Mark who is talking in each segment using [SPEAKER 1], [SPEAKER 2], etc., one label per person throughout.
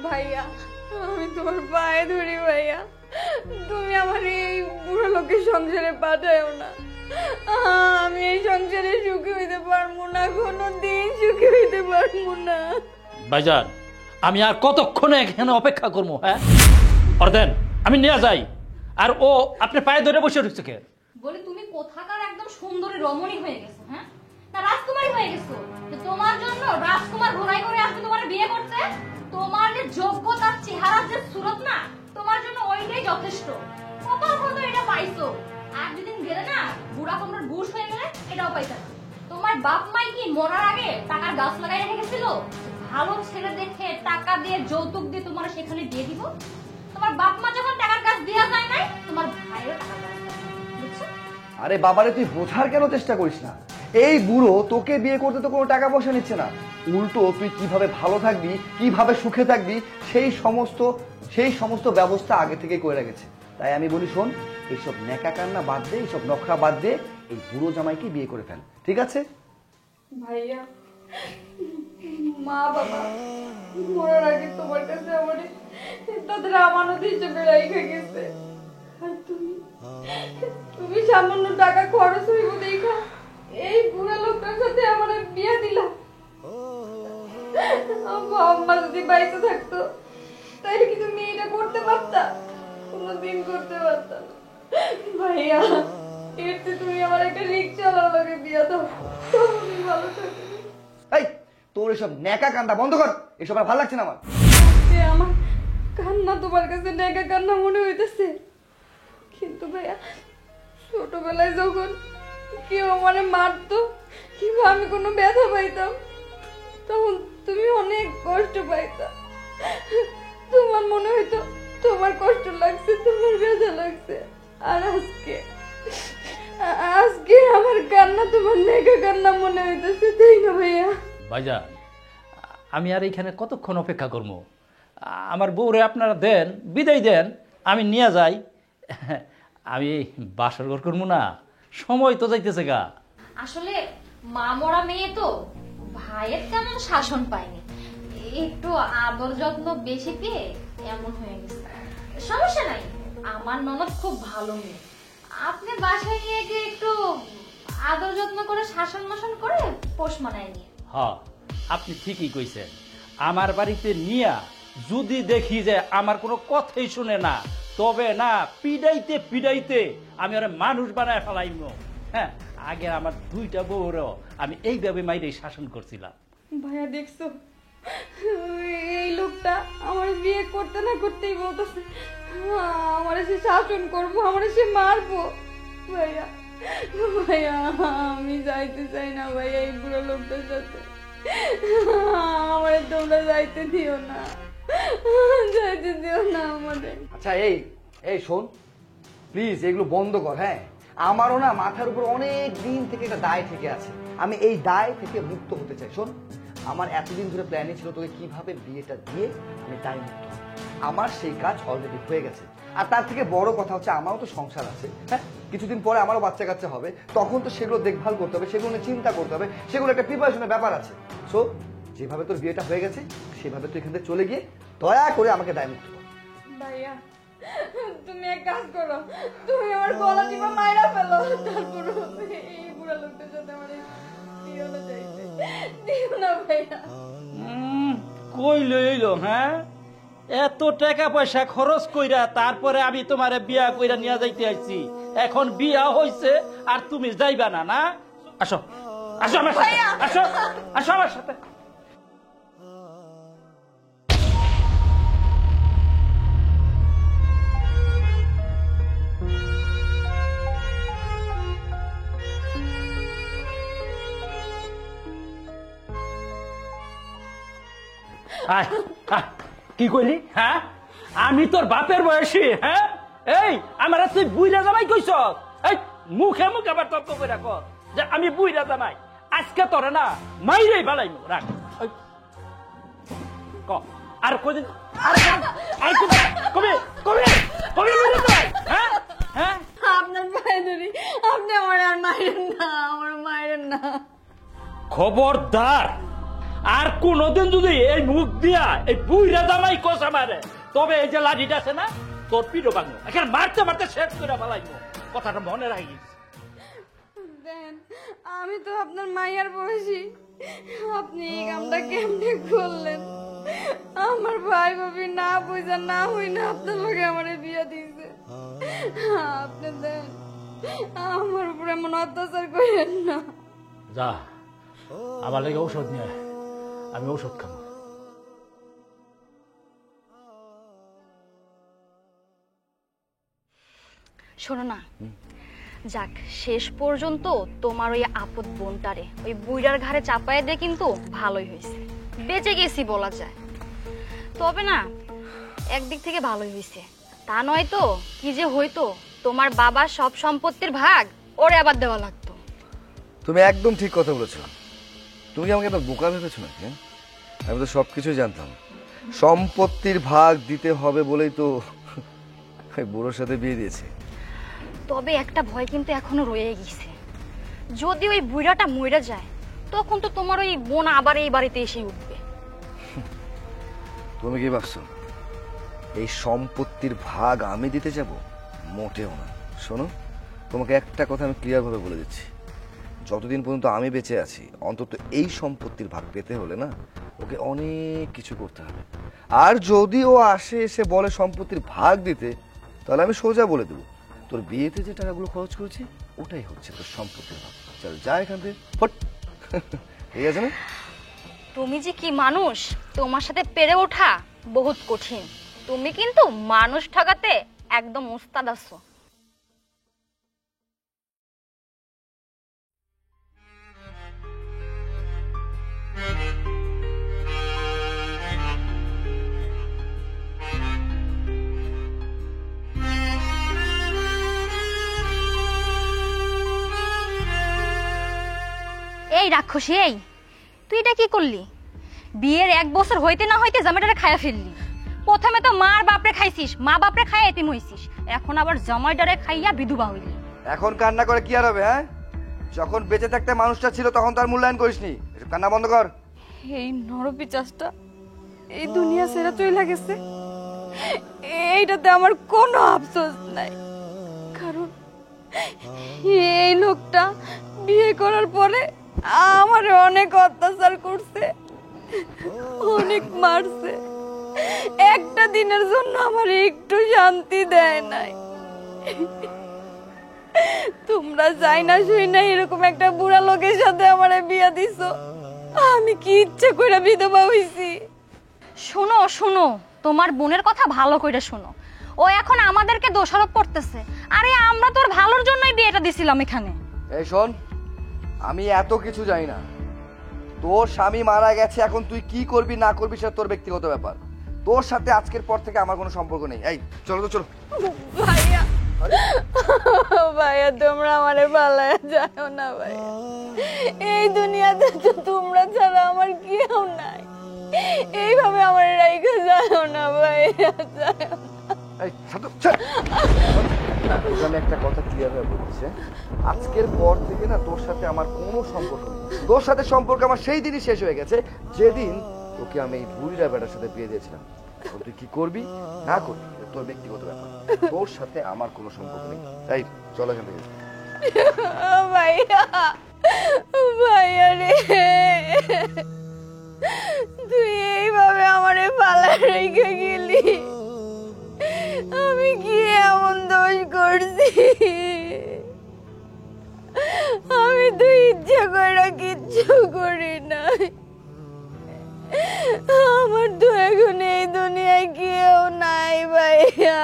[SPEAKER 1] ভাইয়া আমি তোমার পায়ে ধরি ভাইয়া, তুমি আমার এই বুড়ো লোকের সংসারে পাঠায়ও না। আমি এই সংসারে সুখী হইতে পারবো না, কোনোদিন সুখী হইতে পারবো না।
[SPEAKER 2] ভাইজান আমি আর কতক্ষণে এখানে অপেক্ষা করবো? হ্যাঁ আর দেন আমি নিয়ে যাই। আর ও আপনি পায়ে ধরে বসে রয়েছে কে?
[SPEAKER 3] বলি তুমি কোথাকার একদম সুন্দরী রমণী হয়ে গেছো, হ্যাঁ না রাজকুমারী হয়ে গেছো? তোমার জন্য রাজকুমার ঘোড়ায় করে আসবে তোমার বিয়ে করতে? তোমার যে যোগ্যতার চেহারার যে সুরত না, তোমার জন্য ওইটাই যথেষ্ট। কপাল মতো এটা পাইছো। আর দুদিন গেলে না বুড়া কমর বুশ হয়ে গেলে এটাও পাইতা না। তোমার বাপ মাই কি মরার আগে টাকার গাছ লাগাই রেখে গেছিল? ভালো ছেলে দেখে টাকা দিয়ে যৌতুক দিয়ে তোমার সেখানে দিয়ে দিব। তোমার বাপ মা যখন টাকার গাছ দেওয়া যায় নাই, তোমার ভাইয়ের টাকার গাছ বুঝছো?
[SPEAKER 4] আরে বাবারে তুই বোঝার কেন চেষ্টা করিস না? এই বুড়ো তোকে বিয়ে করতে তো কোনো টাকা পয়সা নিচ্ছে না, উল্টো তুই কিভাবে ভালো থাকবি, কিভাবে সুখে থাকবি সেই সমস্ত ব্যবস্থা আগে থেকে করে রেখেছে। তাই আমি বলি শোন, এইসব নেকা কান্না বাদ দে, এইসব নখরা বাদ দে, এই বুড়ো জামাইকে বিয়ে করে ফেল, ঠিক আছে?
[SPEAKER 1] ভাইয়া মা বাবা মরার আগে তোমার কাছে আমার তাদের আমানত হিসেবে রেখে গেছে, আর তুমি সামান্য টাকা খরচ হইব দেখা এই বুড়া লোকটার সাথে আমার বিয়ে দিলা। আম্মা যদি বাইতে থাকতো তাহলে কি তুমি এটা করতে পারতা? কোনোদিন করতে পারতা না। ভাইয়া এর চেয়ে তুমি আমার একটা রিক্সাওয়ালার লগে বিয়ে দাও, তুমি ভালো থাকবে।
[SPEAKER 4] এই তোর এসব নেকা কান্না বন্ধ কর, এসব আর ভালো লাগছে না আমার।
[SPEAKER 1] আমার কান্না তোমার কাছে নেকা কান্না মনে হইতেছে, কিন্তু ভাইয়া ছোটবেলায় যখন কেউ আমারে মারতো কিংবা আমি কোনো ব্যথা পাইতাম তখন তুমি অনেক কষ্ট পাইতা। তোমার মনে হইতো তোমার কষ্ট লাগছে, তোমার ব্যথা লাগছে। আর আজকে আমার কান্না তোমার নেকা কান্না মনে হইতেছে, তাই না ভাইয়া?
[SPEAKER 2] ভাইজান আমি আর এইখানে কতক্ষণ অপেক্ষা করবো? আমার বউরে আপনারা দেন, বিদায় দেন, আমি নিয়ে যাই। আমি বাসর ঘর করবো না, সময় তো যাইতেছে গা।
[SPEAKER 3] আসলে মা মরা মেয়ে তো ভাইয়ের তেমন শাসন পায়নি, একটু আদর যত্ন বেশি পেয়ে এমন হয়ে গেছে। সমস্যা নাই, আমার ননদ খুব ভালো মেয়ে। আপনি বাসায় নিয়ে গিয়ে একটু আদর যত্ন করে শাসন মাসন করে পোষ মানায় নিয়ে।
[SPEAKER 2] হ্যাঁ আপনি ঠিকই কইছেন। আমার বাড়িতে নিয়া যদি দেখি যে আমার কোনো কথাই শুনে না, তবে না পিডাইতে পিডাইতে আমি ওরা মানুষ বানায় ফেলাইম। হ্যাঁ আগে আমার দুইটা বউরও আমি এইভাবে মাইরে শাসন করছিলাম।
[SPEAKER 1] ভাইয়া দেখছো এই লোকটা আমার বিয়ে করতে না করতেই বলতেছে আমার সে শাসন করবো, আমার সে মারবো। ভাইয়া ভাইয়া আমি যাইতে চাই না ভাইয়া এই বুড়ো লোকটার সাথে, আমার তোমরা যাইতে দিও না, যাইতে দিও না আমাদের।
[SPEAKER 4] আচ্ছা এই শোন প্লিজ, এগুলো বন্ধ কর। হ্যাঁ আমারও না মাথার উপর অনেক দিন থেকে একটা দায় থেকে আছে, আমি এই দায় থেকে মুক্ত হতে চাই। শোন আমার এতদিন ধরে প্ল্যানিং ছিল তোকে কিভাবে বিয়েটা দিয়ে আমি দায় মুক্ত হব। আমার সেই কাজ অলরেডি হয়ে গেছে। আর তার থেকে বড় কথা হচ্ছে আমারও তো সংসার আছে। হ্যাঁ কিছুদিন পরে আমারও বাচ্চা কাচ্চা হবে, তখন তো সেগুলো দেখভাল করতে হবে, সেগুলো নিয়ে চিন্তা করতে হবে, সেগুলো একটা প্রিপারেশনের ব্যাপার আছে। সো যেভাবে তোর বিয়েটা হয়ে গেছে সেভাবে তুই এখান থেকে চলে গিয়ে দয়া করে আমাকে দায় মুক্ত কর।
[SPEAKER 1] ভাইয়া তুমি এক কাজ করো, তুমি আমার গলা টিপা মাইরা ফেলো, তারপর এই বুড়া লোকটার সাথে আমার দিও না, যাইতে দিও না ভাইয়া।
[SPEAKER 2] কইলো এইলো হ্যাঁ, এত টাকা পয়সা খরচ কইরা তারপরে আমি তোমারে বিয়া কইরা নিয়ে যাইতে আইছি, এখন বিয়া হইছে আর তুমি যাইবা না? না আসো আসো আমার সাথে, আসো আসো আমার সাথে। কি কইলি? হ্যাঁ আমি তোর বাপের বয়সী? হ্যাঁ এই আমার তুই বুইরা জামাই কইছ? এই মুখে মুখে আবার তর্ক করে কর যে আমি বুইরা জামাই। আজকে তোরে না মাইরেই বালাইমু। রাখ ক আর কদিন আর কবে কবে কবে বুইরা জামাই? হ্যাঁ হ্যাঁ
[SPEAKER 1] আপনার পায়ে ধরি, আপনি আমার আর মাইরেন না, আমার মাইরেন না।
[SPEAKER 2] খবরদার আর কোনদিন যদি এই মুখ দিয়া এই বুইরা জামাই কষা মারে, তবে এই যে লাঠিটা আছে না, তোর পিঠো ভাঙবো, এখানে মারতে মারতে শেষ করে ফেলাইবো। কথাটা মনে রাখিস।
[SPEAKER 1] দেন, আমি তো আপনার মায়ের বয়সী, আপনি এই কামটা কেমনে করলেন? আমার ভাই ভাবি না বুঝা না হই না আপনার লগে আমার বিয়ে দিয়েছে। আপনি দেন, আমার উপরে এমন অত্যাচার করেন না।
[SPEAKER 2] যা, আমার লাগে ঔষধ নিয়ে আয়, আমি ঔষধ খাবো।
[SPEAKER 3] শোনো না, যাক শেষ পর্যন্ত তোমার ওই আপদ বোনটারে ওই বুইড়ার ঘাড়ে চাপায় দিয়ে কিন্তু ভালোই হয়েছে, বেঁচে গেছি বলা যায়। তবে না, একদিক থেকে ভালোই হয়েছে, তা নয় তো কি যে হইতো, তোমার বাবার সব সম্পত্তির ভাগ ওরে আবার দেওয়া লাগতো।
[SPEAKER 4] তুমি একদম ঠিক কথা বলেছো। তুমি কি আমাকে একটা বোকা ভেবেছো নাকি? হ্যাঁ, আমি তো সবকিছুই জানতাম। সম্পত্তির ভাগ দিতে হবে বলেই তো ওই বুড়োর সাথে বিয়ে দিয়েছে।
[SPEAKER 3] তবে একটা ভয় কিন্তু এখনো রয়ে গেছে, যদি ওই বুইড়াটা মইরা যায় তখন তো তোমার ওই বোন আবার এই বাড়িতে এসে উঠবে।
[SPEAKER 4] তুমি কি ভাবছো এই সম্পত্তির ভাগ আমি দিতে যাব? মোটেও না। শোনো, তোমাকে একটা কথা আমি ক্লিয়ার ভাবে বলে দিচ্ছি, যতদিন পর্যন্ত আমি বেঁচে আছি অন্তত এই সম্পত্তির ভাগ পেতে হলে না ওকে অনেক কিছু করতে হবে। আর যদি ও আসে এসে বলে সম্পত্তির ভাগ দিতে, তাহলে আমি সোজা বলে দেবো তোর বিয়েতে যে টাকাগুলো খরচ করেছি ওটাই হচ্ছে তোর সম্পত্তির ভাগ। চল যা এখান থেকে, ফট। ঠিক আছে না?
[SPEAKER 3] তুমি যে কি মানুষ, তোমার সাথে পেরে ওঠা বহুত কঠিন। তুমি কিন্তু মানুষ ঠকাতে একদম উস্তাদ আছো। এই রাক্ষসী, এই তুই এটা কি করলি? বিয়ের 1 বছর হইতে না হইতে জামাইটারে খাইয়া ফেললি। প্রথমে তো মার বাপরে খাইছিস, মা বাপরে খাইয়া এতিম হইছিস, এখন আবার জামাইটারে খাইয়া বিধবা হইলি।
[SPEAKER 4] এখন কান্না করে কি আর হবে? হ্যাঁ, যখন বেঁচে থাকতে মানুষটা ছিল তখন তার মূল্যায়ন করিসনি। এসব কান্না বন্ধ কর।
[SPEAKER 1] এই নরপিচাসটা এই দুনিয়া ছেড়ে চলে গেছে, এইটাতে আমার কোনো আফসোস নাই, কারণ এই লোকটা বিয়ে করার পরে আমার অনেক অত্যাচার করছে, অনেক মারছে, একটা দিনের জন্য আমার একটু শান্তি দেয় নাই। তোমরা চাই না শুই না এরকম একটা বুড়া লোকের সাথে আমারে বিয়ে দিছো, আমি কি ইচ্ছে করে বিধবা হইছি?
[SPEAKER 3] শোনো শোনো, তোমার বোনের কথা ভালো করে শোনো, ও এখন আমাদেরকে দোষারোপ করতেছে। আরে আমরা তোর ভালোর জন্যই বিয়েটা দিছিলাম এখানে।
[SPEAKER 4] এই শোন, আমি এত কিছু জানি না। তোর স্বামী মারা গেছে, এখন তুই কি করবি না করবি সেটা তোর ব্যক্তিগত ব্যাপার। তোর সাথে আজকের পর থেকে আমার কোনো সম্পর্ক নেই। এই চলো তো, চলো।
[SPEAKER 1] ভাইয়া, ভাইয়া তোমরা আমারে পালায়া যাও না ভাইয়া, এই দুনিয়াতে তো তোমরা ছাড়া আমার কেউ নাই, এইভাবে আমার রাইখা যাও না ভাইয়া, যাও না।
[SPEAKER 4] এই ছাড়, ছাড়। আমি একটা কথা ক্লিয়ার হয়ে বলছি, আজকের পর থেকে না তোর সাথে আমার কোনো সম্পর্ক নেই। তোর সাথে সম্পর্ক আমার সেই দিনই শেষ হয়ে গেছে যেদিন তোকে আমি এই বুড়িরা বেটার সাথে বিয়ে দিয়েছিলাম। তুই কি করবি না করবি তোর ব্যক্তিগত ব্যাপার, তোর সাথে আমার কোনো সম্পর্ক নেই। এই চল এখান থেকে।
[SPEAKER 1] ভাইয়া, ভাইয়া রে, তুই এইভাবে আমারে পালা রেখে গেলি, আমি কি এমন দোষ করছি? আমি তো ইচ্ছে করে কিচ্ছু করি নাই, আমার তো এখন এই দুনিয়ায় কেউ নাই ভাইয়া।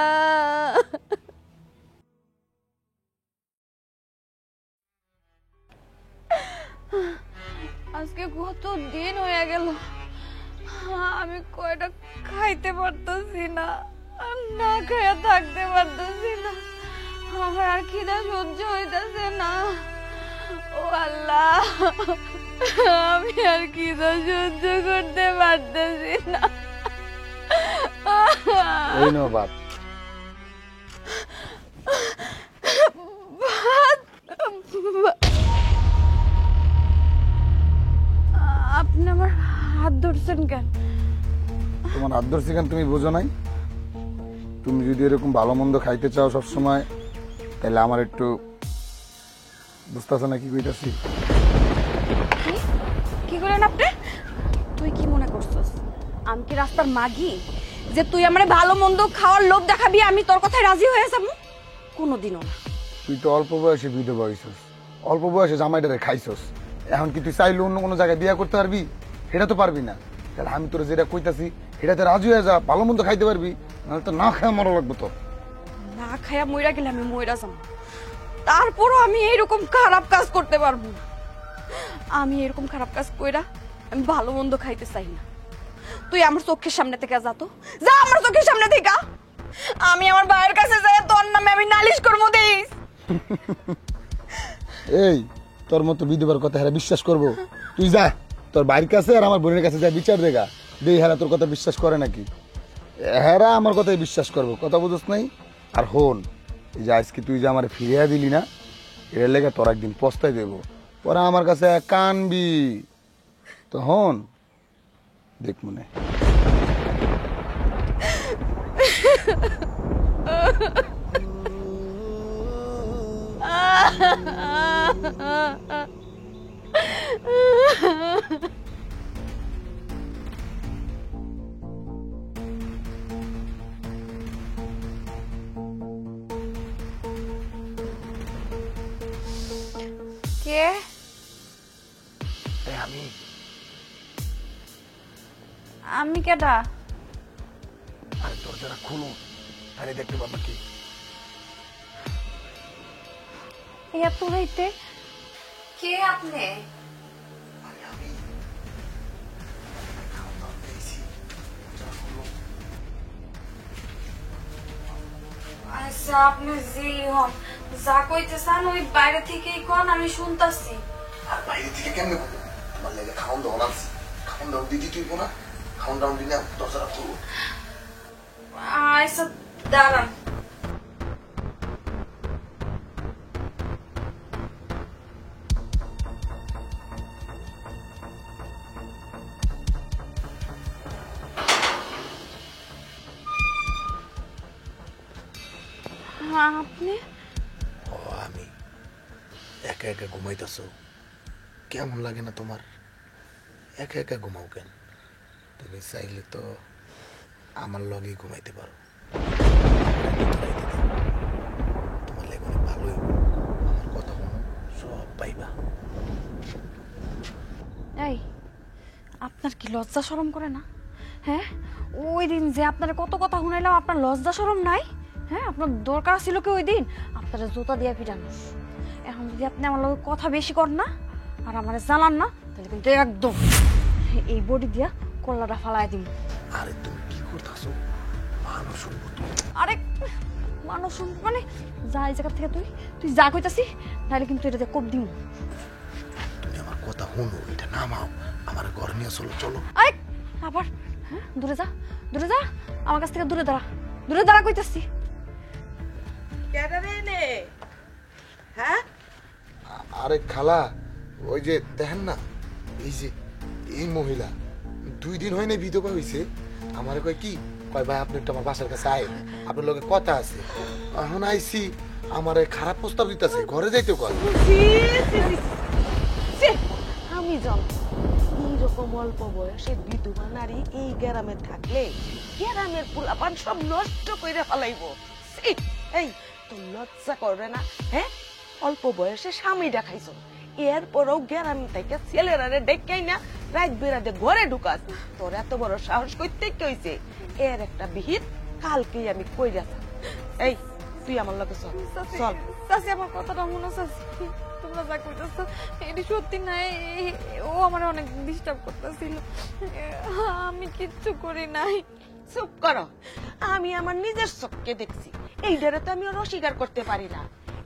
[SPEAKER 1] আজকে কত দিন হয়ে গেল আমি কয়টা খাইতে পারতেছি না, না খাইয়া থাকতে পারতেছি না, আমার আর খিদা সহ্য হইতেছে না। ও আল্লাহ, আমি আর খিদা সহ্য করতে পারতেছি না।
[SPEAKER 4] এই নাও ভাত।
[SPEAKER 1] আপনি আমার
[SPEAKER 5] তোমার হাত ধরছি কেন তুমি বোঝো নাই? তুমি যদি এরকম ভালো মন্দ খাইতে চাও সবসময়, তাহলে আমার একটু বুঝতেছ না কি কইতাছি?
[SPEAKER 1] কি করেন আপনি? তুই কি মনে করছস আমি কি রাস্তার মাগি যে তুই আমারে ভালো মন্দ খাওয়ার লোভ দেখাবি আমি তোর কথায় রাজি হয়ে যাব? কোনোদিনও না।
[SPEAKER 5] তুই তো অল্প বয়সে বিধবা হইছস, অল্প বয়সে জামাইটারে খাইছস। এখন কি তুই চাইলে অন্য কোনো জায়গায় বিয়ে করতে পারবি? সেটা তো পারবি না। তাহলে আমি তোর যেটা কইতাছি সেটাতে রাজি হয়ে যা, ভালো মন্দ খাইতে পারবি, নাহলে তো না খায় মরা লাগবে তো।
[SPEAKER 1] না খায়া মইরা গেলে আমি মইরা যাব, তারপরও আমি এরকম খারাপ কাজ করতে পারবো না। আমি এরকম খারাপ কাজ কইরা আমি ভালো মন্দ খাইতে চাই না। তুই আমার চোখের সামনে থেকে যা, তো যা আমার চোখের সামনে থেকে। আমি আমার ভাইয়ের কাছে যাই, তোর নামে আমি নালিশ করবো দেই।
[SPEAKER 5] এই তোর মতো বিধবার কথা হেরা বিশ্বাস করবো? তুই যা তোর বাড়ির কাছে আর আমার বোনের কাছে যা বিচার দেখা, দেই হেরা তোর কথা বিশ্বাস করে নাকি। হেরা আমার কথাই বিশ্বাস করবো, কথা বুঝোস নাই? আর হন, এই যে আজকে তুই যে আমার ফিরিয়ে দিলি না, এর লেগে তোর একদিন পস্তাই দেবো। পরে আমার কাছে কানবি, তো হন দেখ মনে।
[SPEAKER 1] কে? আমি কেডা?
[SPEAKER 5] আরে দরজাটা খুলো, তাহলে দেখতে পাবো কি।
[SPEAKER 1] এত রাইতে কে আপনি? আচ্ছা আপনি যে হন, যা কইতে চান ওই বাইরে থেকেই কোন, আমি শুনতাছি।
[SPEAKER 5] আর বাইরে থেকে কেমনে বলবো? তোমার লেগে খাওয়ান দাওয়ান আনছি, খাওয়ান দাওয়ান দিদি তুই না, খাওয়ান দাওয়ান দিলে দরজাটা খুলবো।
[SPEAKER 1] আচ্ছা দাঁড়ান। আপনি?
[SPEAKER 5] ও আমি একা একা ঘুমাইতেছ, কেমন লাগে না তোমার? একা একা ঘুমাও কেন? তুমি চাইলে তো আমার লগেই ঘুমাইতে পারো। তোমার লেগে অনেক ভালোই, আমার কথা শোনো, সব পাইবা।
[SPEAKER 1] এই আপনার কি লজ্জা শরম করে না? হ্যাঁ, ওই দিন যে আপনার কত কথা শুনাইলাম, আপনার লজ্জা শরম নাই? হ্যাঁ, আপনার দরকার ছিল কি ওই দিন আপনারা জুতা দিয়ে পিটানো? এখন যদি আপনি আমার লগে কথা বেশি কর না আর আমারে জানান না, তাহলে কিন্তু একদম এই বডি দিয়া কল্লাটা ফালাই দিব।
[SPEAKER 5] আরে তুমি কি করতেছো? মানুষ শুনবো তো।
[SPEAKER 1] আরে মানুষ শুনবো মানে যা, এই জায়গা থেকে তুই যা কইতাছি, নাহলে কিন্তু এটা দিয়ে কোপ দিব।
[SPEAKER 5] তুমি আমার কথা শুনো, এটা নামাও, আমার ঘর নিয়ে চলো। চলো।
[SPEAKER 1] আরে আবার হ্যাঁ, দূরে যা, দূরে যা, আমার কাছ থেকে দূরে দাঁড়া, দূরে দাঁড়া কইতাছি।
[SPEAKER 6] হ্যাঁ,
[SPEAKER 5] আরে খালা, ওই যে দেখেন না, এই যে এই মহিলা 2 দিন হয় না বিধবা হয়েছে, আমার কয় কি কয় ভাই আপনি একটু আমার বাসার কাছে আয়, আপনার লগে কথা আছে। এখন আইসি আমার খারাপ প্রস্তাব দিতেছে, ঘরে যাইতে কয়।
[SPEAKER 6] আমি জান এইরকম অল্প বয়সে বিধবা নারী এই গ্রামে থাকলে গ্রামের পোলাপান সব নষ্ট করে ফেলাইব। ছি, এই তোর লজ্জা করে না? হ্যাঁ, অল্প বয়সে স্বামী দেখাইছ, এরপরও গ্রাম থেকে ছেলেরা ডেকাই না রাত বেড়াতে ঘরে ঢুকাস। তোর এত বড় সাহস করতে কি হয়েছে? এর একটা বিহিত কালকেই আমি কইরা। এই তুই আমার লগে চল, চল।
[SPEAKER 1] চাচি আমার কথাটা মনে চাচি, তোমরা যা কইতাছো এটি সত্যি না। ও আমার অনেক ডিস্টার্ব করতেছিল, আমি কিচ্ছু করি নাই।
[SPEAKER 6] চুপ করো, আমি আমার নিজের চোখকে দেখছি। এইটারে তো আমি আর অস্বীকার করতে পারি না।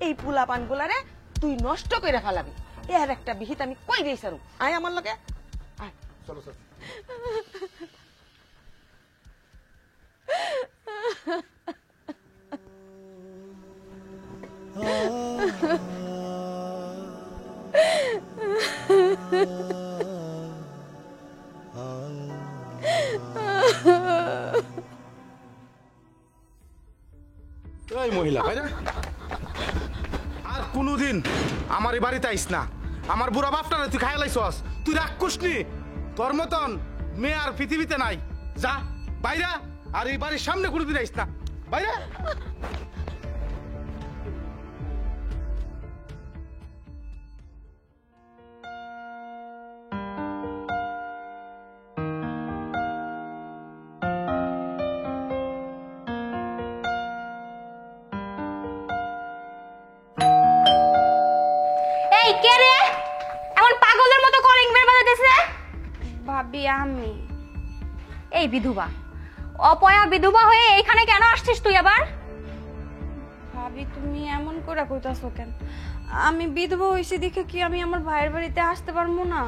[SPEAKER 6] এই পুলাপান গুলারে তুই নষ্ট করে ফেলাবি, এর একটা বিহিত আমি কই দিই সারু। আয় আমার লগে আয়।
[SPEAKER 5] চলো চলো।
[SPEAKER 7] এই মহিলা বাইরে আর কোনোদিন আমার এই বাড়িতে আইস না। আমার বুড়া বাপটারে তুই খাই লাইছস, তুই রাক্ষস নি। তোর মতন মেয়ে আর পৃথিবীতে নাই। যা বাইরে, আর এই বাড়ির সামনে কোনোদিন আইস না। বাইরে।
[SPEAKER 3] এই কে রে এমন পাগলের মতো কলিং বেল বাজাতেছে?
[SPEAKER 1] ভাবি আমি।
[SPEAKER 3] এই বিধবা, অপয়া বিধবা হয়ে এইখানে কেন আসছিস তুই আবার?
[SPEAKER 1] ভাবি তুমি এমন করে কইতাছো কেন? আমি বিধবা হইছি দেখে কি আমি আমার ভাইয়ের বাড়িতে আসতে পারবো না?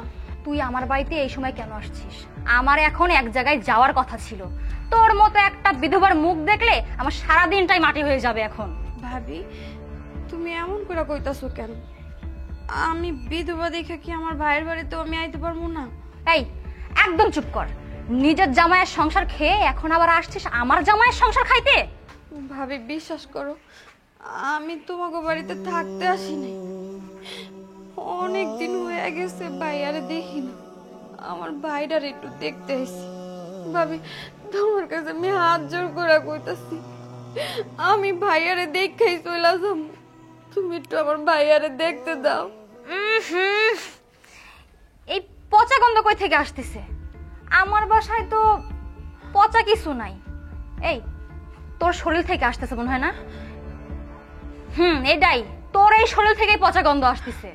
[SPEAKER 3] তুই আমার বাড়িতে এই সময় কেন আসছিস? আমার এখন এক জায়গায় যাওয়ার কথা ছিল। তোর মতো একটা বিধবার মুখ দেখলে আমার সারা দিনটাই মাটি হয়ে যাবে এখন।
[SPEAKER 1] ভাবি তুমি এমন করে কইতাছো কেন? আমি বিধবা দেখে কি আমার ভাইয়ের বাড়িতেও আমি আইতে পারবো না?
[SPEAKER 3] এই একদম চুপ কর। নিজের জামাইয়ের সংসার খেয়ে এখন আবার আসছিস আমার জামাইয়ের সংসার খাইতে?
[SPEAKER 1] ভাবি বিশ্বাস করো, আমি তোমাকে বাড়িতে থাকতে আসিনি। অনেক দিন হয়ে গেছে ভাইয়ারে দেখি না। আমার ভাইটার একটু দেখতে এসেছি। ভাবি তোমার কাছে আমি হাত জোর করে কইতাছি, আমি ভাইয়ারে দেখাই চলে যাম। তুমি একটু আমার ভাইয়ারে দেখতে দাও।
[SPEAKER 3] এই পচা গন্ধ কই থেকে আসতেছে? আমার বাসায় তো পচা কিছু নাই। এই তোর শরীর থেকে আসতেছে মনে হয় না? এটাই, তোর এই শরীর থেকেই পচা গন্ধ আসতেছে।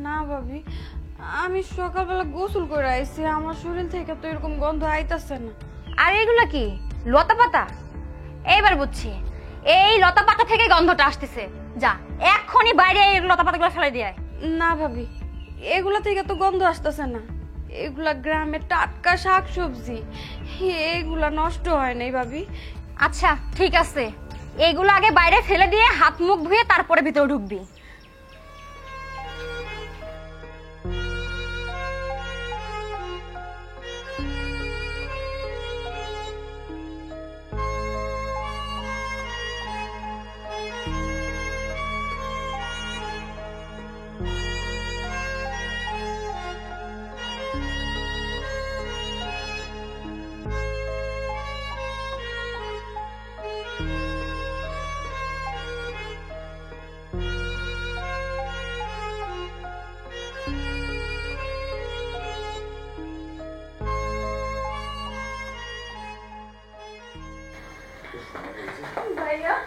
[SPEAKER 1] না ভাবি, আমি সকালবেলা গোসল করে আইছি, আমার শরীর থেকে তো এরকম গন্ধ আইতাছে না।
[SPEAKER 3] আর এগুলা কি লতা পাতা? এইবার বুঝছি, এই লতা পাতা থেকে গন্ধটা আসতেছে। যা এখনই বাইরে এই লতা পাতাগুলো ফেলে দিয়ে আয়।
[SPEAKER 1] না ভাবি, এগুলা থেকে তো গন্ধ আসতেছে না। এগুলা গ্রামের টাটকা শাকসবজি, এগুলা নষ্ট হয় নাই ভাবি।
[SPEAKER 3] আচ্ছা ঠিক আছে, এইগুলো আগে বাইরে ফেলে দিয়ে হাত মুখ ধুয়ে তারপরে ভিতরে ঢুকবি।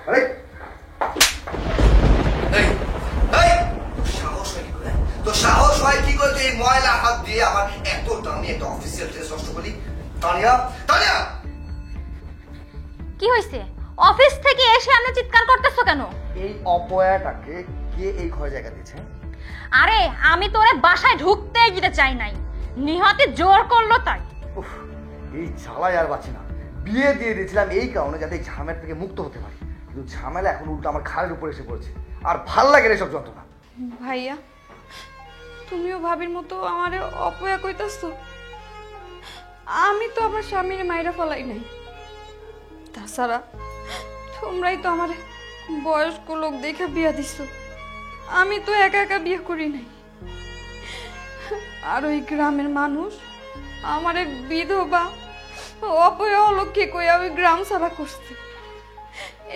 [SPEAKER 4] আরে এই এই তোর সাহস হয় কি করে তুই এই ময়লা হাত দিয়ে আমার এত দামি একটা অফিসিয়াল ড্রেস নষ্ট করলি? তানিয়া, তানিয়া!
[SPEAKER 3] কি হয়েছে? অফিস থেকে এসে আপনি চিৎকার করতেছো কেন?
[SPEAKER 4] এই অপয়াটাকে কে এই ঘরে জায়গা দিয়েছে?
[SPEAKER 3] আরে আমি তোরে বাসায় ঢুকতে দিতে চাই নাই, নিহতে জোর করলো তাই।
[SPEAKER 4] উফ, এই ঝালাই আর বাঁচি না। বিয়ে দিয়ে দিয়েছিলাম এই কারণে যাতে এই ঝামেলা থেকে মুক্ত হতে পারি, কিন্তু ঝামেলা এখন উল্টো আমার ঘাড়ের উপর এসে পড়েছে। আর ভাল লাগে না এসব যন্ত্রণা।
[SPEAKER 1] ভাইয়া তুমিও ভাবির মতো আমারে অপয়া কইতাছো? আমি তো আমার স্বামীর মাইরা ফলাই নাই। তাছাড়া তোমরাই তো আমার বয়স্ক লোক দেখে বিয়া দিছো, আমি তো একা একা বিয়ে করি নাই। আর ওই গ্রামের মানুষ আমারে বিধবা অপয়া অলক্ষে কইয়া ওই গ্রাম ছাড়া করছে।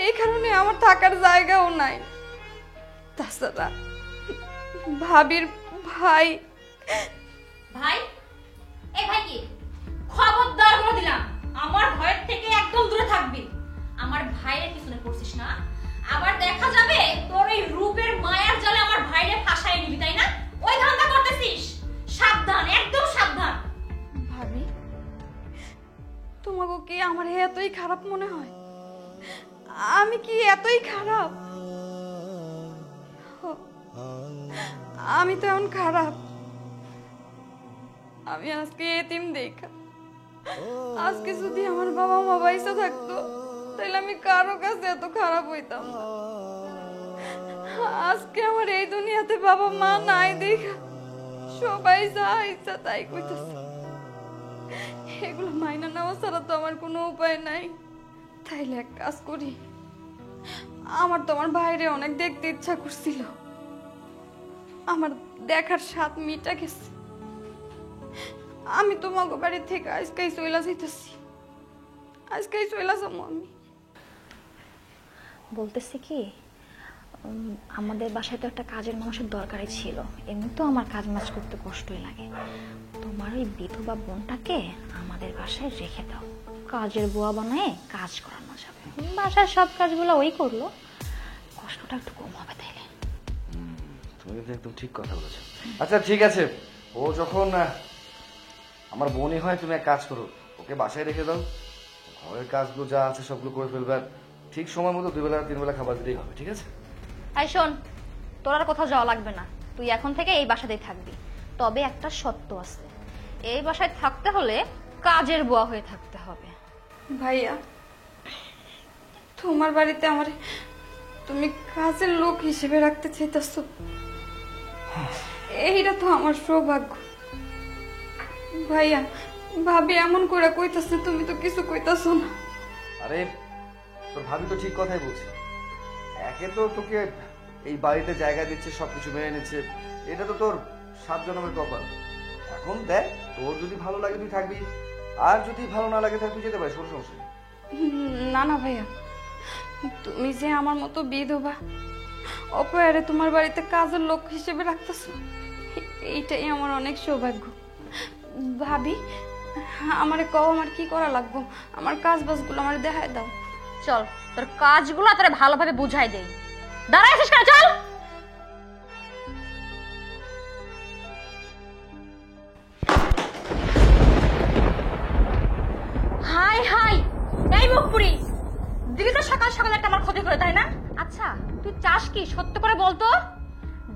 [SPEAKER 1] এই কারণে আমার থাকার জায়গাও নাই। তাছাড়া ভাবির ভাই
[SPEAKER 3] ভাই, এই ভাই কি খবরদার করে দিলাম, আমার ভয়ের থেকে একদম দূরে থাকবি। আমার ভাইয়ের পিছনে পড়ছিস না, আবার দেখা যাবে তোর এই রূপের মায়ার জালে আমার ভাইরে ফাঁসায় নিবি, তাই না? ওই ধান্দা করতেছিস? সাবধান, একদম সাবধান।
[SPEAKER 1] ভাবি তোমাকে কি আমার এতই খারাপ মনে হয়? আমি কি এতই খারাপ? আমি তো এমন খারাপ? আমি আজকে এতিম দেখা, আজকে যদি আমার বাবা মা বাইসা থাকতো তাহলে আমি কারো কাছে এত খারাপ হইতাম না। আজকে আমার এই দুনিয়াতে বাবা মা নাই দেখা সবাই যা ইচ্ছা তাই কইতাছে। এগুলো মাইনা নেওয়া ছাড়া তো আমার কোনো উপায় নাই। তাইলে এক কাজ করি, আমার তোমার বাইরে অনেক দেখতে ইচ্ছা করছিল, আমার দেখার স্বাদ মিটা গেছে। আমি তোমাকে বাড়ি থেকে আজকেই চইলা যাইতেছি, আজকেই চইলা যাবো আমি।
[SPEAKER 3] বলতেছি কি, আমাদের বাসায় তো একটা কাজের মানুষের দরকারই ছিল। এমনি তো আমার কাজ মাজ করতে কষ্টই লাগে। তোমার ওই বিধবা বোনটাকে আমাদের বাসায় রেখে দাও, কাজের বুয়া বানায় কাজ করানো যাবে। বাসার সব কাজগুলো ওই করলো, কষ্টটা একটু কম হবে তাইলে।
[SPEAKER 4] তুমি কিন্তু একদম ঠিক কথা বলেছো। আচ্ছা ঠিক আছে, ও যখন আমার বোনই হয়, তুমি এক কাজ করো, ওকে বাসায় রেখে দাও, ঘরের কাজগুলো যা আছে সবগুলো করে ফেলবে, আর ঠিক সময় মতো 2 বেলা 3 বেলা খাবার দিলেই হবে, ঠিক আছে?
[SPEAKER 3] এই শোন, তোর আর কোথাও যাওয়া লাগবে না, তুই এখন থেকে এই বাসাতেই থাকবি। তবে একটা শর্ত আছে, এই বাসায় থাকতে হলে কাজের বুয়া হয়ে থাকতে হবে।
[SPEAKER 1] ভাইয়া, তোমার বাড়িতে আমার তুমি কাজের লোক হিসেবে রাখতে চাইতেছো, এইটা তো আমার সৌভাগ্য। ভাইয়া, ভাবি এমন করে কইতাছে, তুমি তো কিছু কইতাছো না।
[SPEAKER 4] আরে তোর ভাবি তো ঠিক কথাই বলছে। একে তো তোকে এই বাড়িতে জায়গা দিচ্ছে, সবকিছু মেনে নিচ্ছে, এটা তো তোর 7 জন্মের কপাল। এখন দেখ, তোর যদি ভালো লাগে তুই থাকবি, আর যদি ভালো না লাগে তাহলে তুই যেতে পারিস, কোনো সমস্যা নেই।
[SPEAKER 1] না না ভাইয়া, তুমি যে আমার মতো বিধবা অপয়ারে তোমার বাড়িতে কাজের লোক হিসেবে রাখতেছো, এইটাই আমার অনেক সৌভাগ্য। ভাবি, আমারে কও আমার কি করা লাগবো, আমার কাজ বাজগুলো আমার দেখায় দাও।
[SPEAKER 3] চল, তোর কাজগুলো তোরে ভালোভাবে বুঝাই দেই। দাঁড়ায় আছিস কেন? চল। হাই হাই, এই মুখপুরি, দিদি তো সকাল সকাল একটা আমার ক্ষতি করে, তাই না? আচ্ছা, তুই চাস কি সত্য করে বলতো?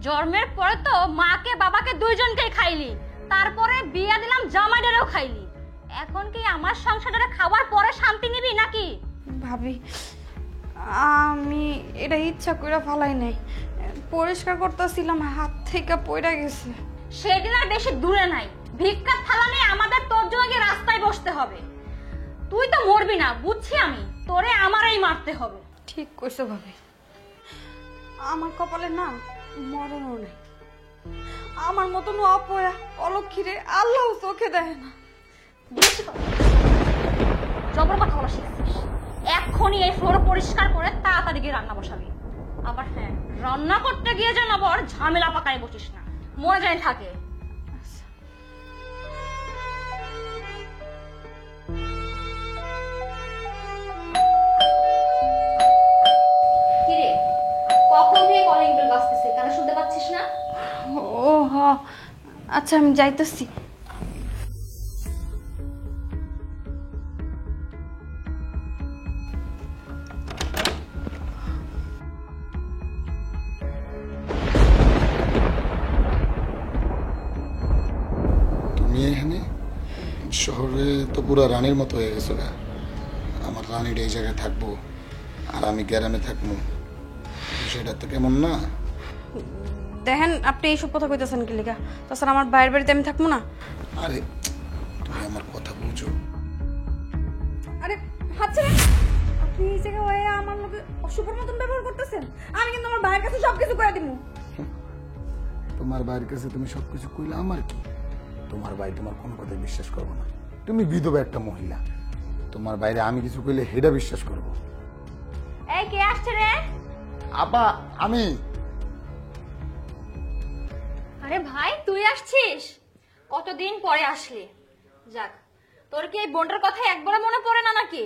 [SPEAKER 3] জন্মের পরে তো মাকে বাবাকে দুইজনকেই খাইলি, তারপরে বিয়ে দিলাম জামাইটারেও খাইলি। এখন কি আমার সংসারে খাওয়ার পরে শান্তি নিবি নাকি?
[SPEAKER 1] ভাবি, আমি এটা ইচ্ছা করে ফালাই নাই, পরিষ্কার করতেছিলাম, হাত থেকে পড়ে গেছে।
[SPEAKER 3] সেদিন আর বেশি দূরে নাই, ভিক্ষার থালা নিয়ে আমাদের তোর জন্য গিয়ে রাস্তায় বসতে হবে। তুই তো মরবি না, বুঝছি আমি, তোরে আমারই মারতে হবে।
[SPEAKER 1] ঠিক কইছো ভাবি, আমার কপালে না মরণও নেই, আমার মতন অপয়া অলক্ষীরে আল্লাহ চোখে দেয় না।
[SPEAKER 3] জবর কথা বলা শিখছিস, এক্ষুনি এই ফ্লোর পরিষ্কার করে তাড়াতাড়ি গিয়ে রান্না বসাবি। আবার হ্যাঁ, রান্না করতে গিয়ে যেন আবার ঝামেলা পাকায় বসিস না, মরে যায় থাকে। কিরে, কখন থেকে কলিং বেল বাজতেছে, কেন শুনতে পাচ্ছিস না?
[SPEAKER 1] ও হ, আচ্ছা আমি যাইতেছি।
[SPEAKER 5] তুমি এখানে শহরে তো পুরো রানীর মতো হয়ে গেছো গা। আমার রানীর এই জায়গায় থাকবো আর আমি গ্রামে থাকবো, সেটা তো কেমন না?
[SPEAKER 1] দেখেন, আপনি এইসব কথা কইতেছেন কি লিগা? তাছাড়া আমার বাইরের বাড়িতে আমি থাকবো না।
[SPEAKER 5] আরে তুমি আমার কথা বুঝো।
[SPEAKER 1] আরে আচ্ছা, আপনি এই জায়গায় হয়ে আমার লোকে অশুভর মতন ব্যবহার করতেছেন। আমি কিন্তু আমার ভাইয়ের কাছে সবকিছু কইয়া দিমু।
[SPEAKER 5] তোমার ভাইয়ের কাছে তুমি সবকিছু কইলে আমার কি? তোমার ভাই তোমার কোনো কথাই বিশ্বাস করবো না। তুমি বিধবা একটা মহিলা, তোমার বাইরে আমি কিছু কইলে হেডা বিশ্বাস করবো।
[SPEAKER 3] এই কে আসছে রে?
[SPEAKER 5] আপা, আমি।
[SPEAKER 3] আরে ভাই, তুই আসছিস? কতদিন পরে আসলি। যাক, তোর কি এই বোনটার কথা একবারে মনে পড়ে না নাকি?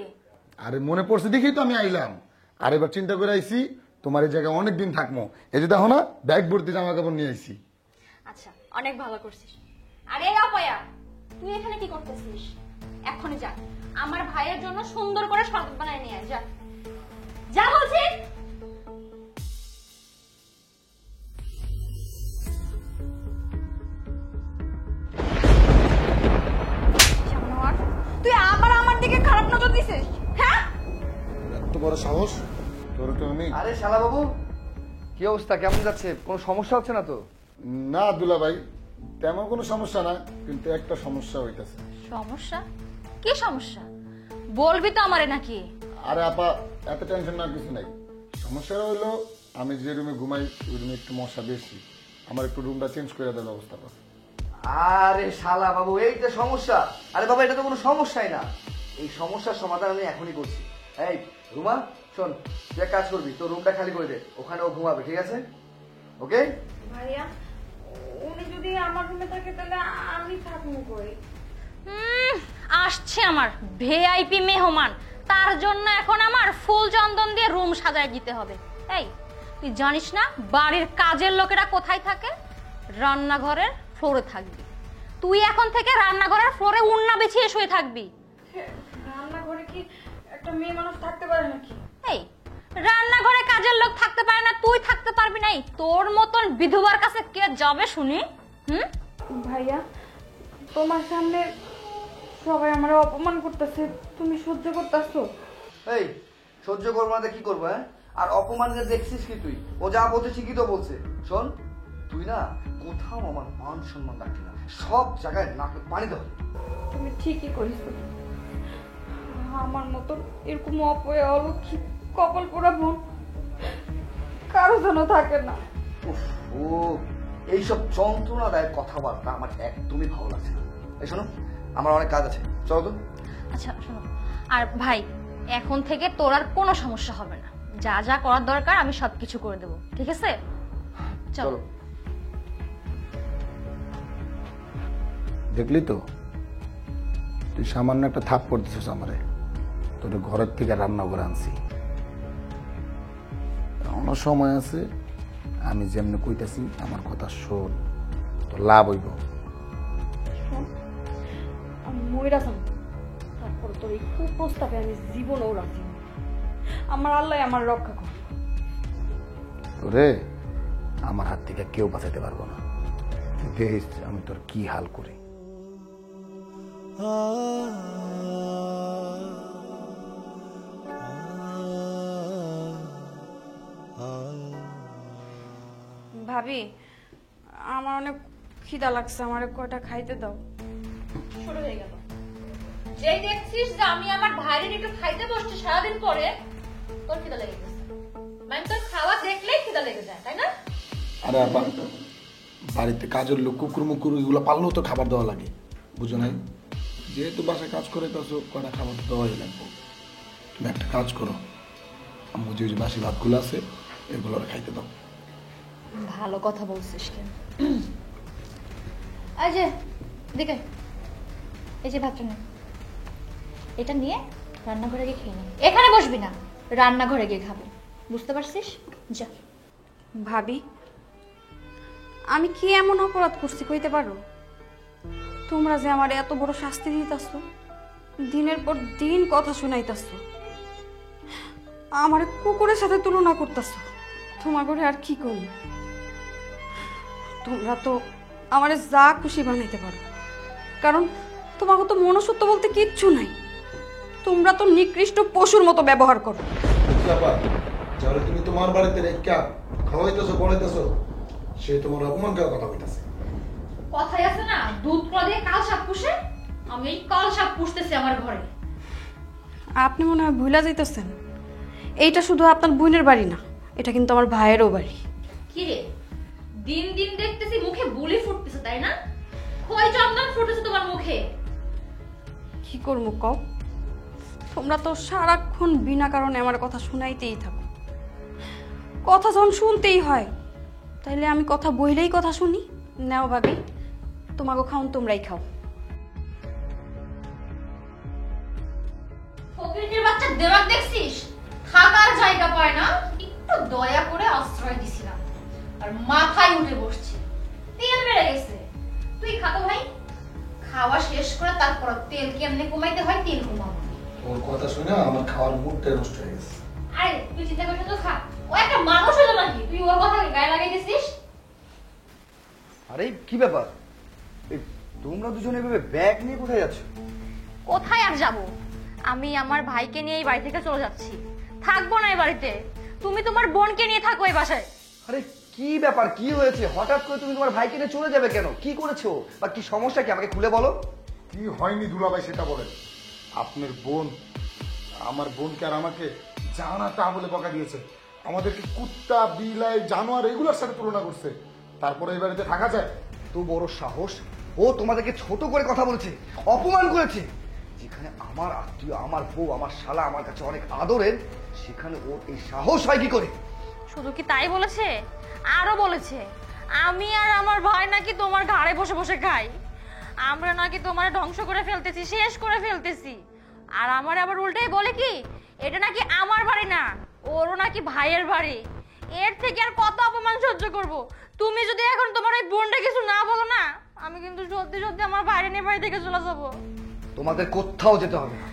[SPEAKER 5] আরে মনে পড়ছে দেখি তো আমি আইলাম। আর এবার চিন্তা করে আইছি তোমার এই জায়গায় অনেকদিন থাকবো, এই যে দেখো না ব্যাগ ভর্তি জামা কাপড় নিয়ে আইছি।
[SPEAKER 3] আচ্ছা, অনেক ভালো করছিস। আরে অপয়া, তুই এখানে কি করতেছিস? এখনই যা, আমার ভাইয়ের জন্য সুন্দর করে শরবত বানায় নিয়ে আয়। যা যা বলছি।
[SPEAKER 1] তুই আবার আমার দিকে খারাপ নজর দিছিস, হ্যাঁ?
[SPEAKER 5] এত বড় সাহস তোর তো আমি।
[SPEAKER 4] আরে শালা বাবু, কি অবস্থা, কেমন যাচ্ছে? কোনো সমস্যা হচ্ছে না তো?
[SPEAKER 5] না দুলা ভাই, তেমন কোনো সমস্যা না, কিন্তু একটা সমস্যা হইতাছে।
[SPEAKER 3] সমস্যা? কি সমস্যা? বলবি তো আমারে নাকি?
[SPEAKER 5] আরে আপা, এত টেনশন না, কিছু নাই। সমস্যাটা হলো আমি যে রুমে ঘুমাই ওই রুমে একটু মশা বেশি, আমার একটু রুমটা চেঞ্জ করে দেওয়ার ব্যবস্থা কর।
[SPEAKER 4] আরে শালা বাবু, এই যে সমস্যা। আরে বাবা, এটা তো কোনো সমস্যাই না। এই সমস্যার সমাধান আমি এখনই করছি। এই রুমা, শোন, তুই এক কাজ করবি, তোর রুমটা খালি করে দে, ওখানে ও ঘুমাবে, ঠিক আছে? ওকে?
[SPEAKER 1] ভাইয়া উনি যদি আমার রুমে থাকে তাহলে আমি থাকবো কই?
[SPEAKER 3] আসছে আমার ভিআইপি মেহমান, তার জন্য এখন আমার ফুল চন্দন দিয়ে রুম সাজায় দিতে হবে। এই তুই জানিস না বাড়ির কাজের লোকেরা কোথায় থাকে? রান্নাঘরের ফ্লোরে থাকবি। তুই এখন থেকে রান্নাঘরের ফ্লোরে উন্না বিছিয়ে শুয়ে থাকবি।
[SPEAKER 1] রান্নাঘরে কি একটা মেয়ে মানুষ থাকতে পারে নাকি?
[SPEAKER 3] এই রান্নাঘরে কাজের লোক থাকতে পারে না, তুই থাকতে পারবি না? তোর মতন বিধবার কাছে কে যাবে শুনি?
[SPEAKER 1] ভাইয়া তোমার সামনে সবাই আমার অপমান করতেছে, তুমি সহ্য করতেছো?
[SPEAKER 4] এই সহ্য করবো না তো কি করবো? হ্যাঁ, আর অপমানকে দেখছিস কি তুই? ও যা বলছে ঠিকই তো বলছে। শোন, তুই না কোথাও আমার মান সম্মান রাখবি না, সব জায়গায় নাকে পানি দেওয়া।
[SPEAKER 1] তুমি ঠিকই করেছো। আমার মতন এরকম অপয়া অলক্ষী কপাল পোড়া বোন কারো যেন থাকে না।
[SPEAKER 4] উফ, ও এইসব যন্ত্রণাদায়ক কথাবার্তা আমার একদমই ভালো লাগছে না। এই শোনো, আমার অনেক কাজ আছে, চলো তো।
[SPEAKER 3] আচ্ছা শোনো, আর ভাই এখন থেকে তোর আর কোনো সমস্যা হবে না, যা যা করার দরকার আমি সবকিছু করে দেবো, ঠিক আছে? চলো।
[SPEAKER 4] চলো।
[SPEAKER 5] দেখলি তো, তুই সামান্য একটা থাপ পড়তেছিস আমারে, তোর ঘরের থেকে রান্না করে আনছি। এখনো সময় আছে, আমি যেমনি কইতাছি আমার কথা শোন, তোর লাভ হইব।
[SPEAKER 1] আমি মইরা যাবো, তারপর তোর এই কুপ্রস্তাবে আমি জীবনেও রাখি না। আমার আল্লাহ আমার রক্ষা কর।
[SPEAKER 5] তোরে আমার হাত থেকে কেউ বাঁচাতে পারবো না। দেখিস আমি তোর কি হাল করি।
[SPEAKER 1] ভাবি আমার অনেক খিদা লাগছে, আমার কয়টা খাইতে দাও।
[SPEAKER 3] শুরু হয়ে গেল। যেই দেখছিস যে আমি আমার ভাইয়ের একটু খাইতে বসছি সারাদিন পরে, তোর খিদা লেগে গেছে। মানে তোর খাওয়া দেখলেই খিদা লেগে যায়, তাই না?
[SPEAKER 5] আরে আবার বাড়িতে কাজের লোক কুকুর মুকুর এগুলো পাললেও তো খাবার দেওয়া লাগে, বুঝো নাই? যেহেতু বাসায় কাজ করে কাজ কটা খাবার দেওয়াই লাগবে। তুমি একটা কাজ করো, আমি যে বাসি ভাতগুলো আছে এগুলো খাইতে দাও।
[SPEAKER 3] ভালো কথা বলছিস কেন? এই যে দেখে, এই যে ভাতটা নে, এটা নিয়ে রান্নাঘরে গিয়ে খেয়ে নে। এখানে বসবি না, রান্নাঘরে গিয়ে খাবি, বুঝতে পারছিস? যা।
[SPEAKER 1] ভাবি আমি কি এমন অপরাধ করছি কইতে পারো? তোমরা যে আমার এত বড় শাস্তি দিতেছ, দিনের পর দিন কথা শুনাইতেছ, আমার কুকুরের সাথে তুলনা করতেছ, তোমার ঘরে আর কি করি? তোমরা তো আমারে যা খুশি বানাইতে পারো, কারণ তোমাকে তো মনুষ্যত্ব বলতে কিচ্ছু নাই। তোমরা তো নিকৃষ্ট পশুর মতো ব্যবহার করো।
[SPEAKER 5] যাহলে তুমি তোমার বাড়িতে রেখা খাওয়াইতেছো পড়াইতেছো, সে তোমার অপমান করার কথা কইতাছে।
[SPEAKER 3] কথাই আছে না, দুধ কলা দিয়ে কাল সাপ পুষে, আমি এই কাল সাপ পুষতেছি আমার ঘরে।
[SPEAKER 1] আপনি মনে হয় ভুলা যাইতেছেন, এইটা শুধু আপনার বোনের বাড়ি না, এটা কিন্তু আমার ভাইয়েরও বাড়ি।
[SPEAKER 3] কি রে, দিন দিন দেখতেছি মুখে বুলি ফুটতেছে, তাই না? খই চন্দন ফুটেছে তোমার মুখে।
[SPEAKER 1] কি করবো কও? তোমরা তো সারাক্ষণ বিনা কারণে আমার কথা শুনাইতেই থাকো। কথা যখন শুনতেই হয়, তাইলে আমি কথা বইলেই কথা শুনি। নাও ভাবি, তোমাকে খাওন তোমরাই খাও।
[SPEAKER 3] ফকিরের বাচ্চা দেমাগ দেখছিস? থাকার জায়গা পায় না, একটু দয়া করে আশ্রয় দিছিলাম, আর মাথায় উঠে বসছে। তেল বেড়ে গেছে। তুই খাতো ভাই, খাওয়া শেষ করে তারপর তেল কেমনে কমাইতে হয় তেল কমাবো।
[SPEAKER 5] ওর কথা শুনে আমার খাওয়ার মুডটা নষ্ট হয়ে গেছে।
[SPEAKER 3] আরে তুই চিন্তা করছিস তো খা, ও একটা মানুষ হলো নাকি তুই ওর কথা গায়ে লাগাই দিছিস?
[SPEAKER 4] আরে কি ব্যাপার? এই তোমরা দুজনে এভাবে ব্যাগ নিয়ে কোথায় যাচ্ছ?
[SPEAKER 3] কোথায় আর যাব? আমি আমার ভাইকে নিয়ে এই বাড়ি থেকে চলে যাচ্ছি, থাকবো না এই বাড়িতে। তুমি তোমার বোনকে নিয়ে থাকো এই বাসায়।
[SPEAKER 4] আরে কি ব্যাপার, কি হয়েছে? হঠাৎ করে তুমি তোমার ভাইকে নিয়ে চলে যাবে কেন? কি করেছো বা কি সমস্যা, কি আমাকে খুলে বলো।
[SPEAKER 5] কি হয়নি দুলাভাই সেটা বলেন। আপনার বোন আমার বোনকে আর আমাকে জানা তা বলে বকা দিয়েছে। আমাদেরকে কুত্তা বিলাই জানোয়ার এগুলোর সাথে তুলনা করছে, তারপরে এই বাড়িতে থাকা যায়?
[SPEAKER 4] তো বড় সাহস, ও তোমাদেরকে ছোট করে কথা বলেছে, অপমান করেছে। যেখানে আমার আত্মীয়, আমার বউ, আমার শালা আমার কাছে অনেক আদরের, সেখানে ওর এই সাহস হয় কি করে?
[SPEAKER 3] শুধু কি তাই বলেছে, আরো বলেছে আমি আর আমার ভাই নাকি তোমার ঘাড়ে বসে বসে খাই, আমরা নাকি তোমার ধ্বংস করে ফেলতেছি, শেষ করে ফেলতেছি। আর আমার আবার উল্টাই বলে কি এটা নাকি আমার বাড়ি না, ওরও নাকি ভাইয়ের বাড়ি। এর থেকে আর কত অপমান সহ্য করব? তুমি যদি এখন তোমার ওই বোনটা কিছু না বলো না, আমি কিন্তু সত্যি সত্যি আমার বাইরে নিয়ে বাড়ি থেকে চলে যাবো।
[SPEAKER 4] তোমাদের কোথাও যেতে হবে না,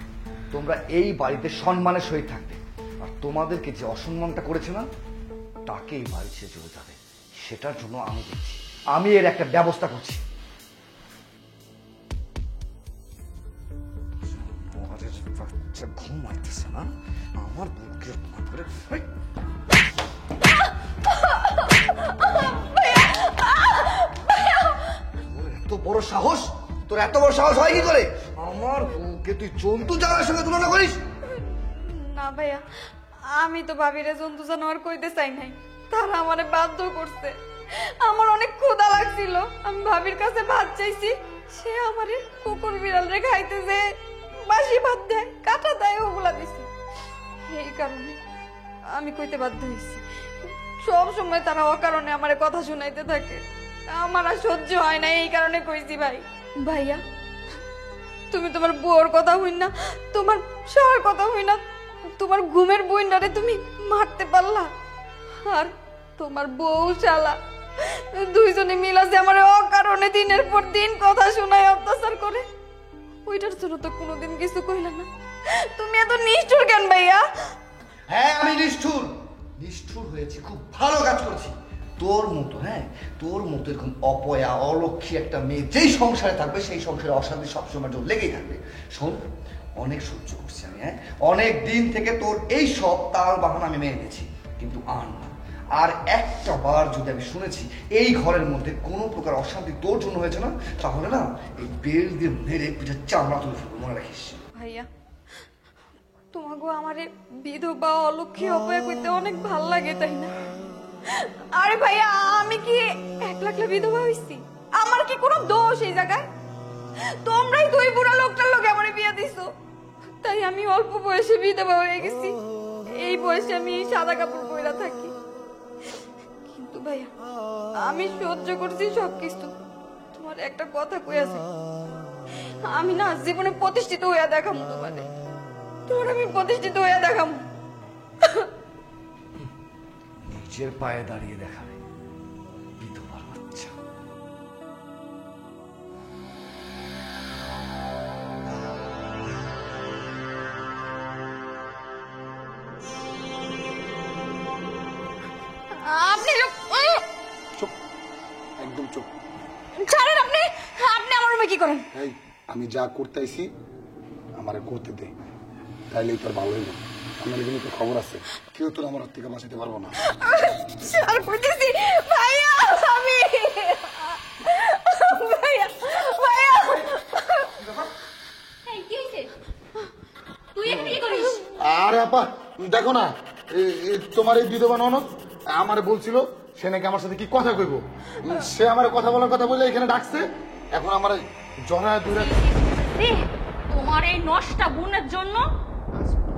[SPEAKER 4] তোমরা এই বাড়িতে সম্মানের সহিত থাকবে। আর তোমাদেরকে যে অসম্মানটা করেছে না, তাকে এই বাড়ি ছেড়ে চলে যাবে। সেটার জন্য আমি দেখছি, আমি এর একটা ব্যবস্থা করছি। ঘুমাইতেছে না আমার বুকে করে। এত বড় সাহস, তোর এত বড় সাহস হয় কি করে? আমার বউকে তুই জন্তু জানোয়ারের সঙ্গে তুলনা করিস?
[SPEAKER 1] না ভাইয়া, আমি তো ভাবিরে জন্তু জানোয়ার কইতে চাই নাই, তারা আমারে বাধ্য করছে। আমার অনেক ক্ষুধা লাগছিল, আমি ভাবির কাছে ভাত চাইছি, সে আমারে কুকুর বিড়াল রে খাইতে যে বাসি ভাত দেয়, কাঁটা দেয়, ওগুলা দিছে। এই কারণে আমি কইতে বাধ্য হইছি। সব সময় তারা অকারণে আমারে কথা শুনাইতে থাকে, আমার আর সহ্য হয় না, এই কারণে কইছি। ভাইয়া তুমি তোমার বউর কথা হইন না, তোমার শালার কথা হইন না, তোমার ঘুমের বইন্ডারে তুমি মারতে পারলা, আর তোমার বউ শালা দুইজনে মিলা যে আমার অকারণে দিনের পর দিন কথা শোনায়, অত্যাচার করে, ওইটার জন্য তো কোনোদিন কিছু কইলা না। তুমি এত নিষ্ঠুর কেন ভাইয়া?
[SPEAKER 4] হ্যাঁ আমি নিষ্ঠুর, নিষ্ঠুর হয়েছি, খুব ভালো কাজ করছি। তোর মতো, হ্যাঁ তোর মতো এরকম অপয়া অলক্ষী একটা মেয়ে যেই সংসারে থাকবে, সেই সংসারে অশান্তি সবসময় জন্য লেগেই থাকবে। শোন, অনেক সহ্য করছি আমি, হ্যাঁ অনেক দিন থেকে তোর এই সব তাল বাহানা আমি মেনে নিয়েছি, কিন্তু আর একটা বার যদি আমি শুনেছি এই ঘরের মধ্যে কোনো প্রকার অশান্তি তোর জন্য হয়েছে না, তাহলে না এই বেল দিয়ে মেরে পিঠে চামড়া তুলে ফেলবো, মনে রাখিস।
[SPEAKER 1] ভাইয়া তোমাকে আমার বিধবা অলক্ষী অপয়া করতে অনেক ভাল লাগে, তাই না? আরে ভাইয়া আমি কি একলা বিধবা হইছি? আমার কি কোনো দোষ এই জায়গায়? তোমরাই দুই বুড়া লোকটার লোক আমার বিয়ে দিছো, তাই আমি অল্প বয়সে বিধবা হয়ে গেছি। এই বয়সে আমি সাদা কাপড় পরে থাকি, কিন্তু ভাইয়া আমি সহ্য করছি সবকিছু। তোমার একটা কথা কইয়াছে, আমি না জীবনে প্রতিষ্ঠিত হইয়া দেখাম তোমারে, তোমার আমি প্রতিষ্ঠিত হইয়া দেখাম।
[SPEAKER 4] নিজের পায়ে দাঁড়িয়ে দেখাবে, বিধবার বাচ্চা।
[SPEAKER 3] আপনি
[SPEAKER 5] চুপ, একদম চুপ।
[SPEAKER 3] ছাড়েন, আপনি আপনি আমার রুমে কি করেন?
[SPEAKER 5] এই আমি যা করতেছি আমারে করতে দে, তাইলেই তোর ভালো হইব। আমার এখানে তো খবর আছে, কেউ তোর আমার হাত থেকে বাঁচাতে পারবো না।
[SPEAKER 1] আর কইতেছি ভাইয়া, আমি ভাইয়া ভাইয়া
[SPEAKER 3] এই কি হইছে? তুই এখানে কি করিস?
[SPEAKER 5] আরে আপা দেখো না, তোমার এই বিধবা ননদ আমারে বলছিল সে নাকি আমার সাথে কি কথা কইব, সে আমার কথা বলার কথা বলে এখানে ডাকছে। এখন আমার জড়ায় দূরে
[SPEAKER 3] তোমার এই নষ্টা বোনের জন্য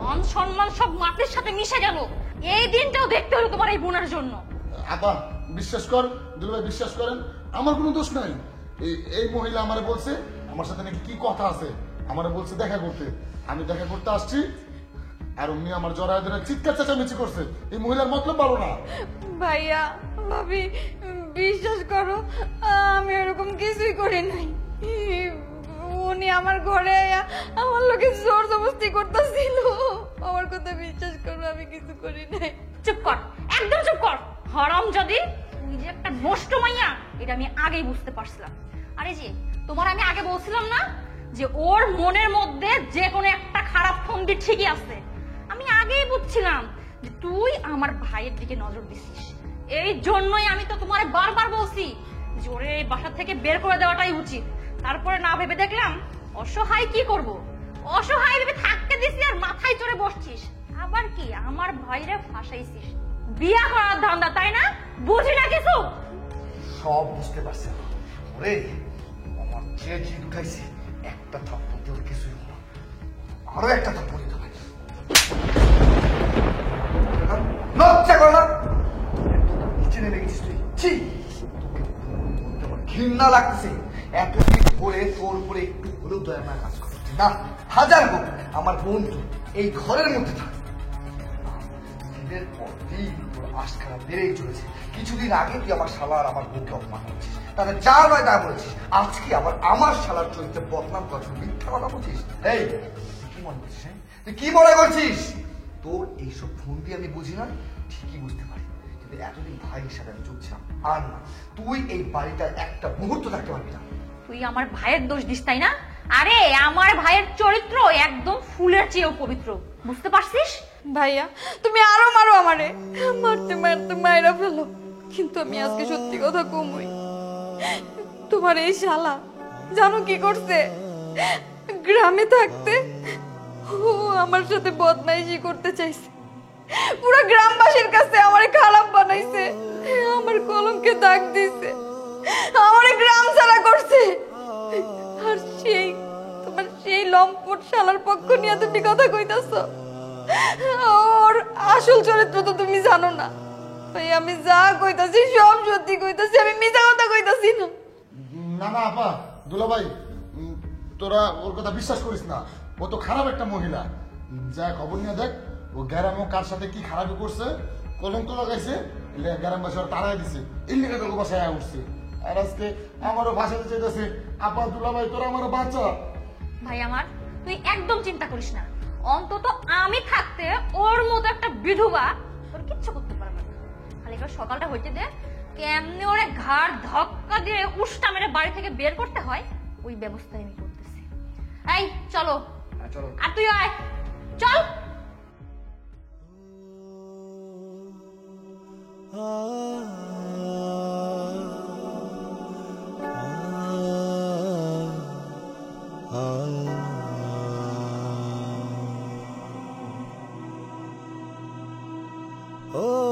[SPEAKER 3] মান সম্মান সব মাটির সাথে মিশে গেল। এই দিনটাও দেখতে হলো তোমার এই বোনের জন্য।
[SPEAKER 5] আপা বিশ্বাস কর, দুলাভাই বিশ্বাস করেন, আমার কোনো দোষ নাই। এই মহিলা আমারে বলছে আমার সাথে নাকি কি কথা আছে, আমারে বলছে দেখা করতে। আমি দেখা করতে আসছি, আর উনি আমার জড়ায় ধরে চিৎকার চেঁচামেচি করছে। এই মহিলার মতলব ভালো না।
[SPEAKER 1] ভাইয়া ভাবি বিশ্বাস করো, আমি এরকম কিছুই করি নাই। উনি আমার ঘরে আমার লোকে জোর জবরদস্তি করতেছিল, আমার কথা বিশ্বাস করো, আমি কিছু করি নাই।
[SPEAKER 3] চুপ কর, একদম চুপ কর। হারামজাদি, তুই যে একটা নষ্ট মাইয়া, এটা আমি আগেই বুঝতে পারছিলাম। আরে যে তোমার আমি আগে বলছিলাম না যে ওর মনের মধ্যে যে কোনো একটা খারাপ ফন্দি ঠিকই আছে। আমি আগেই বুঝছিলাম যে তুই আমার ভাইয়ের দিকে নজর দিছিস। এই জন্যই আমি তো তোমারে বারবার বলছি যে ওরে এই বাসা থেকে বের করে দেওয়াটাই উচিত। তারপরে না ভেবে দেখলাম অসহায় কি করব, অসহায় ভেবে থাকতে দিছি আর মাথায় চড়ে বসছিস। আবার কি আমার ভাইরে ফাঁসাইছিস। বিয়া করার ধান্দা, তাই না? বুঝি না কিছু।
[SPEAKER 4] সব বুঝতে পারছি ওরে, আমার যে জিদ উঠাইছে, একটা থাপ্পড় দিয়ে ওর কিছুই হলো না। আরো একটা থাপ্পড় দিতে হবে। লজ্জা করে না? এতটা নিচে নেমে গেছিস তুই? ছি! তোকে বলতে আমার ঘৃণা লাগতেছে। এতদিন ধরে তোর উপরে একটু হলেও দয়া মায়া কাজ করছে না। হাজার হোক আমার বন্ধু এই ঘরের মধ্যে থাকে, দিনের পর দিন তোর আশকারা বেড়েই চলেছে। কিছুদিন আগে তুই আমার শালার আমার বউকে অপমান করছিস, তাহলে যা নয় তা বলেছিস। আজকে আবার আমার শালার চরিত্রে বদনাম করছিস, মিথ্যা কথা বলছিস। এই তুই কি মনে করছিস? তুই কি মনে করছিস? তোর এইসব ফোন দিয়ে আমি বুঝি না, ঠিকই বুঝতে পারি, কিন্তু এতদিন ভাই হিসাবে আমি চলছিলাম। আর না, তুই এই বাড়িটার একটা মুহূর্ত থাকতে পারবি না।
[SPEAKER 3] তুই আমার ভাইয়ের দোষ দিস, তাই না? আরে আমার ভাইয়ের চরিত্র একদম ফুলের চেয়েও পবিত্র, বুঝতে পারছিস?
[SPEAKER 1] ভাইয়া তুমি আরো মারো আমারে, মারতে মারতে মাইরা ফেলো, কিন্তু আমি আজকে সত্যি কথা কমই। তোমার এই শালা জানো কি করছে? গ্রামে থাকতে ও আমার সাথে বদমাইশি করতে চাইছে, পুরো গ্রামবাসীর কাছে আমারে খারাপ বানাইছে, আমার কলঙ্কে দাগ দিছে, আমারে গ্রাম ছাড়া করছে। আর সেই তোমার সেই লম্পট শালার পক্ষ নিয়ে তুমি কথা কইতাছো? ওর আসল চরিত্র তো তুমি জানো না। ভাই আমি যা কইতাছি সব সত্যি কইতাছি, আমি মিথ্যা কথা কইতাছি না।
[SPEAKER 5] না না আপা, দুলাভাই, তোরা ওর কথা বিশ্বাস করিস না। ও তো খারাপ একটা মহিলা। যা খবর নিয়ে দেখ ও গ্রামে কার সাথে কি খারাপি করছে, কলঙ্ক লাগাইছে, গ্রামবাসী ওরা তাড়াই দিছে, এই লিগে তোকে বাসায় উঠছে। আর আজকে আমারও ভাষাতে চাইতেছে, আপা দুলাভাই তোরা আমারও বাঁচা।
[SPEAKER 3] ভাই আমার, তুই একদম চিন্তা করিস না, অন্তত আমি থাকতে ওর মতো একটা বিধবা তোর কিচ্ছু করতে পারবে না। খালি এবার সকালটা হইতে দে, কেমনে ওরে ঘাড় ধাক্কা দিয়ে উষ্টা মেরে বাড়ি থেকে বের করতে হয় ওই ব্যবস্থা আমি করতেছি। এই চলো,
[SPEAKER 4] চলো।
[SPEAKER 3] আর তুই আয়, চল।
[SPEAKER 8] Oh